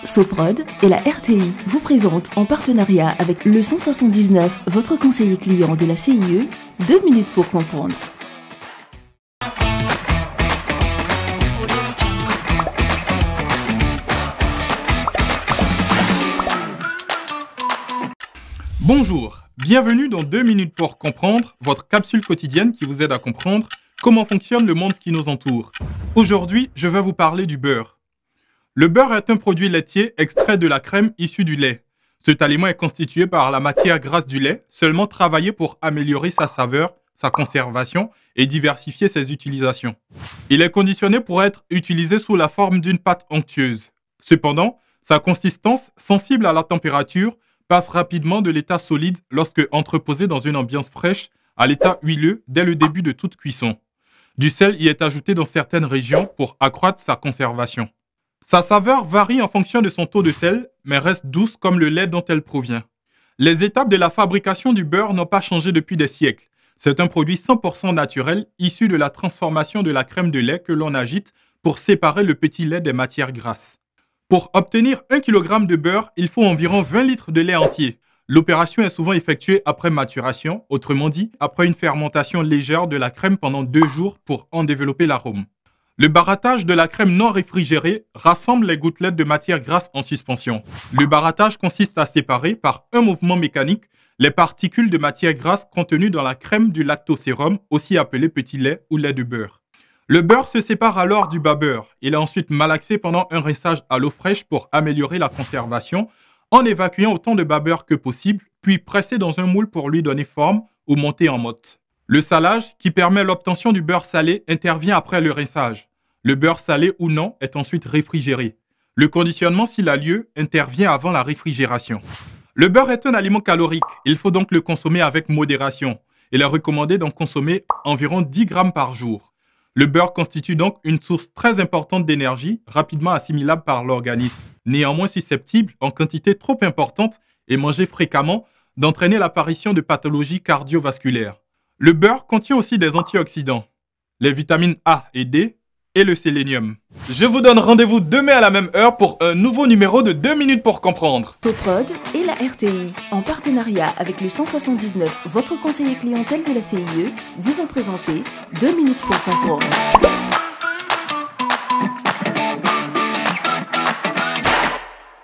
Soprod et la RTI vous présentent en partenariat avec le 179, votre conseiller client de la CIE, 2 minutes pour comprendre. Bonjour, bienvenue dans 2 minutes pour comprendre, votre capsule quotidienne qui vous aide à comprendre comment fonctionne le monde qui nous entoure. Aujourd'hui, je vais vous parler du beurre. Le beurre est un produit laitier extrait de la crème issue du lait. Cet aliment est constitué par la matière grasse du lait, seulement travaillée pour améliorer sa saveur, sa conservation et diversifier ses utilisations. Il est conditionné pour être utilisé sous la forme d'une pâte onctueuse. Cependant, sa consistance, sensible à la température, passe rapidement de l'état solide lorsque entreposé dans une ambiance fraîche à l'état huileux dès le début de toute cuisson. Du sel y est ajouté dans certaines régions pour accroître sa conservation. Sa saveur varie en fonction de son taux de sel, mais reste douce comme le lait dont elle provient. Les étapes de la fabrication du beurre n'ont pas changé depuis des siècles. C'est un produit 100% naturel, issu de la transformation de la crème de lait que l'on agite pour séparer le petit lait des matières grasses. Pour obtenir 1 kg de beurre, il faut environ 20 litres de lait entier. L'opération est souvent effectuée après maturation, autrement dit, après une fermentation légère de la crème pendant 2 jours pour en développer l'arôme. Le barattage de la crème non réfrigérée rassemble les gouttelettes de matière grasse en suspension. Le barattage consiste à séparer, par un mouvement mécanique, les particules de matière grasse contenues dans la crème du lactosérum, aussi appelé petit lait ou lait de beurre. Le beurre se sépare alors du bas beurre. Il est ensuite malaxé pendant un rinçage à l'eau fraîche pour améliorer la conservation, en évacuant autant de bas beurre que possible, puis pressé dans un moule pour lui donner forme ou monter en motte. Le salage, qui permet l'obtention du beurre salé, intervient après le rinçage. Le beurre salé ou non est ensuite réfrigéré. Le conditionnement, s'il a lieu, intervient avant la réfrigération. Le beurre est un aliment calorique. Il faut donc le consommer avec modération. Il est recommandé d'en consommer environ 10 grammes par jour. Le beurre constitue donc une source très importante d'énergie, rapidement assimilable par l'organisme, néanmoins susceptible, en quantité trop importante et mangée fréquemment, d'entraîner l'apparition de pathologies cardiovasculaires. Le beurre contient aussi des antioxydants, les vitamines A et D et le sélénium. Je vous donne rendez-vous demain à la même heure pour un nouveau numéro de 2 minutes pour comprendre. Soprod et la RTI, en partenariat avec le 179, votre conseiller clientèle de la CIE, vous ont présenté 2 minutes pour comprendre.